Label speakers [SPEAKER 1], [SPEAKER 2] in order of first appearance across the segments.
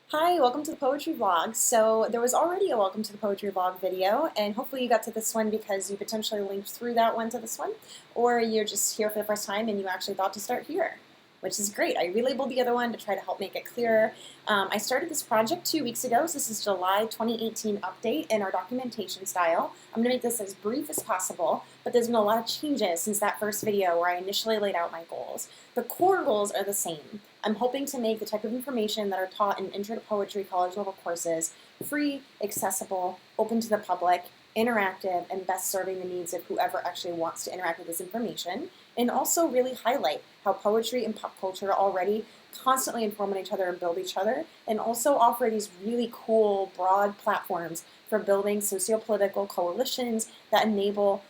[SPEAKER 1] Hi, welcome to the poetry vlog. So there was already a welcome to the poetry vlog video, and hopefully you got to this one because you potentially linked through that one to this one, or you're just here for the first time and you actually thought to start here, which is great. I relabeled the other one to try to help make it clearer. I started this project 2 weeks ago, so this is July 2018 update in our documentation style. I'm going to make this as brief as possible, but there's been a lot of changes since that first video where I initially laid out my goals. The core goals are the same. I'm hoping to make the type of information that are taught in Intro to Poetry college level courses free, accessible, open to the public, interactive, and best serving the needs of whoever actually wants to interact with this information, and also really highlight how poetry and pop culture already constantly inform each other and build each other, and also offer these really cool, broad platforms for building socio-political coalitions that enable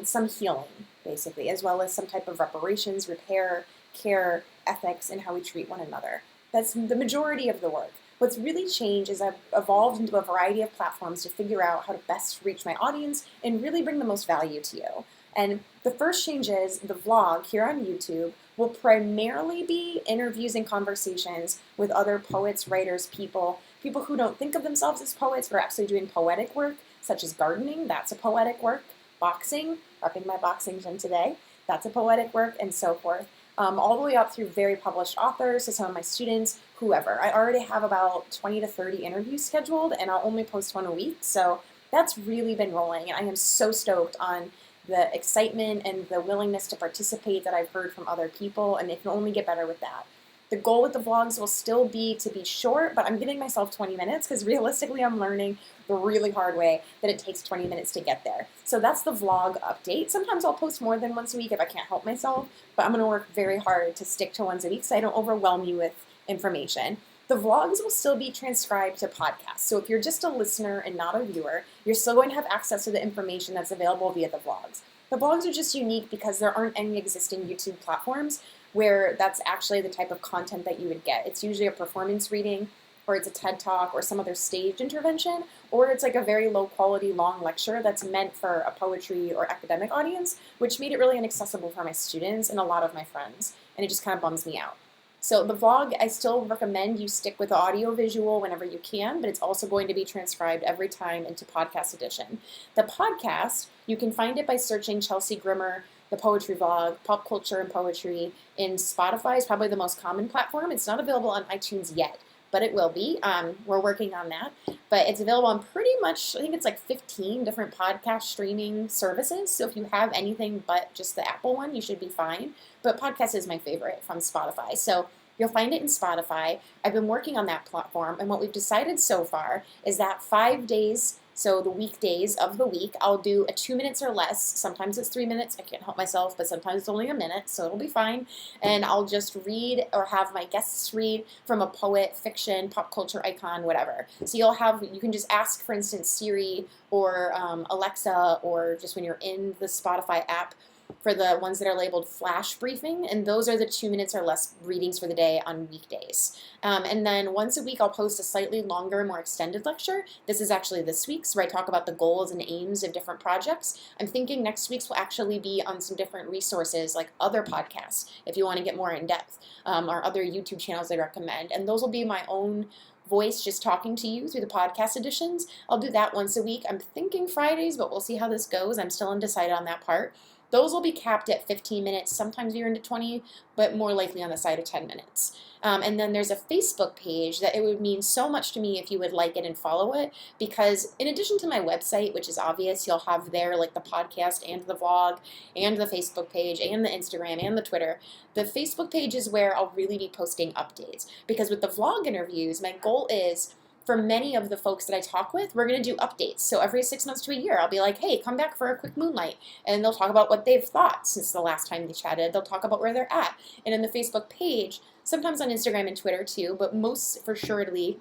[SPEAKER 1] some healing, basically, as well as some type of reparations, repair, care, ethics, and how we treat one another. That's the majority of the work. What's really changed is I've evolved into a variety of platforms to figure out how to best reach my audience and really bring the most value to you. And the first change is the vlog here on YouTube will primarily be interviews and conversations with other poets, writers, people who don't think of themselves as poets but are actually doing poetic work, such as gardening, that's a poetic work, boxing, repping my boxing gym today, that's a poetic work, and so forth. All the way up through very published authors to some of my students, whoever. I already have about 20 to 30 interviews scheduled, and I'll only post one a week, so that's really been rolling, and I am so stoked on the excitement and the willingness to participate that I've heard from other people, and it can only get better with that. The goal with the vlogs will still be to be short, but I'm giving myself 20 minutes because realistically I'm learning the really hard way that it takes 20 minutes to get there. So that's the vlog update. Sometimes I'll post more than once a week if I can't help myself, but I'm going to work very hard to stick to once a week so I don't overwhelm you with information. The vlogs will still be transcribed to podcasts. So if you're just a listener and not a viewer, you're still going to have access to the information that's available via the vlogs. The vlogs are just unique because there aren't any existing YouTube platforms where that's actually the type of content that you would get. It's usually a performance reading, or it's a TED Talk, or some other staged intervention, or it's like a very low quality long lecture that's meant for a poetry or academic audience, which made it really inaccessible for my students and a lot of my friends, and it just kind of bums me out. So the vlog, I still recommend you stick with the audio visual whenever you can, but it's also going to be transcribed every time into podcast edition. The podcast, you can find it by searching Chelsea Grimmer, the poetry vlog, pop culture and poetry, in Spotify is probably the most common platform. It's not available on iTunes yet, but it will be. We're working on that. But it's available on pretty much, I think it's like 15 different podcast streaming services. So if you have anything but just the Apple one, you should be fine. But podcast is my favorite from Spotify. So you'll find it in Spotify. I've been working on that platform, and what we've decided so far is that 5 days, so the weekdays of the week, I'll do a 2 minutes or less. Sometimes it's 3 minutes. I can't help myself, but sometimes it's only a minute, so it'll be fine. And I'll just read or have my guests read from a poet, fiction, pop culture icon, whatever. So you can just ask, for instance, Siri or Alexa, or just when you're in the Spotify app, for the ones that are labeled flash briefing, and those are the 2 minutes or less readings for the day on weekdays. And then once a week I'll post a slightly longer, more extended lecture. This is actually this week's, where I talk about the goals and aims of different projects. I'm thinking next week's will actually be on some different resources, like other podcasts, if you want to get more in depth, or other YouTube channels I recommend. And those will be my own voice just talking to you through the podcast editions. I'll do that once a week. I'm thinking Fridays, but we'll see how this goes. I'm still undecided on that part. Those will be capped at 15 minutes, sometimes you're into 20, but more likely on the side of 10 minutes. And then there's a Facebook page that it would mean so much to me if you would like it and follow it, because in addition to my website, which is obvious, you'll have there like the podcast and the vlog and the Facebook page and the Instagram and the Twitter. The Facebook page is where I'll really be posting updates, because with the vlog interviews, my goal is, for many of the folks that I talk with, we're going to do updates. So every 6 months to a year, I'll be like, hey, come back for a quick moonlight. And they'll talk about what they've thought since the last time they chatted. They'll talk about where they're at. And in the Facebook page, sometimes on Instagram and Twitter too, but most for surely,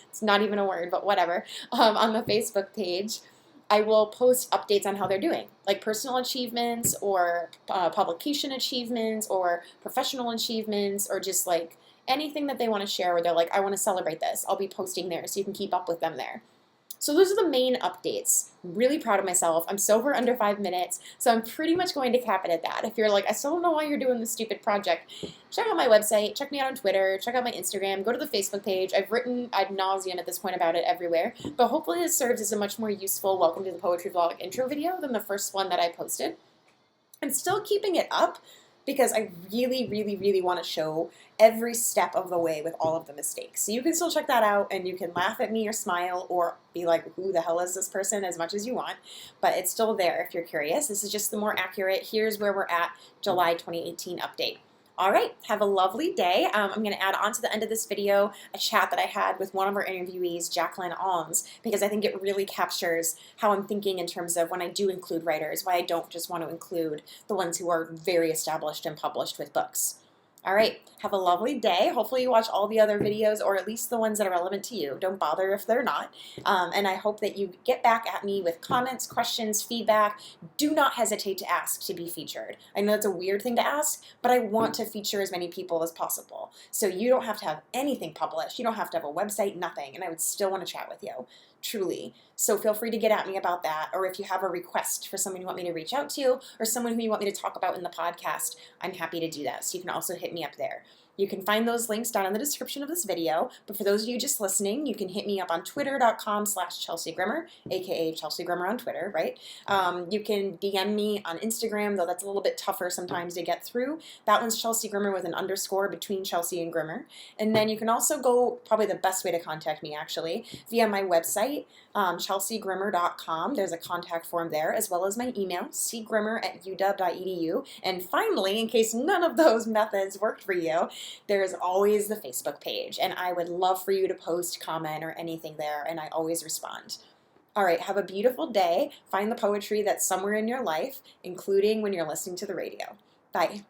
[SPEAKER 1] it's not even a word, but whatever, on the Facebook page, I will post updates on how they're doing, like personal achievements or publication achievements or professional achievements, or just like anything that they want to share where they're like, I want to celebrate this. I'll be posting there so you can keep up with them there. So those are the main updates. I'm really proud of myself. I'm sober under 5 minutes, so I'm pretty much going to cap it at that. If you're like, I still don't know why you're doing this stupid project, check out my website, check me out on Twitter, check out my Instagram, go to the Facebook page. I've written ad nauseum at this point about it everywhere, but hopefully this serves as a much more useful welcome to the poetry vlog intro video than the first one that I posted. I'm still keeping it up because I really, really, really want to show every step of the way with all of the mistakes. So you can still check that out, and you can laugh at me or smile or be like, who the hell is this person, as much as you want. But it's still there if you're curious. This is just the more accurate, here's where we're at, July 2018 update. All right, have a lovely day. I'm going to add on to the end of this video a chat that I had with one of our interviewees, Jacqueline Alms, because I think it really captures how I'm thinking in terms of when I do include writers, why I don't just want to include the ones who are very established and published with books. All right, have a lovely day. Hopefully you watch all the other videos, or at least the ones that are relevant to you. Don't bother if they're not. And I hope that you get back at me with comments, questions, feedback. Do not hesitate to ask to be featured. I know it's a weird thing to ask, but I want to feature as many people as possible. So you don't have to have anything published. You don't have to have a website, nothing. And I would still want to chat with you. Truly. So feel free to get at me about that, or if you have a request for someone you want me to reach out to, or someone who you want me to talk about in the podcast, I'm happy to do that. So you can also hit me up there. You can find those links down in the description of this video, but for those of you just listening, you can hit me up on twitter.com/ChelseaGrimmer, aka Chelsea Grimmer on Twitter, right? You can DM me on Instagram, though that's a little bit tougher sometimes to get through. That one's Chelsea Grimmer with an underscore between Chelsea and Grimmer. And then you can also go, probably the best way to contact me actually, via my website, chelseagrimmer.com. There's a contact form there, as well as my email, cgrimmer@uw.edu. And finally, in case none of those methods worked for you, there is always the Facebook page, and I would love for you to post, comment, or anything there, and I always respond. All right, have a beautiful day. Find the poetry that's somewhere in your life, including when you're listening to the radio. Bye.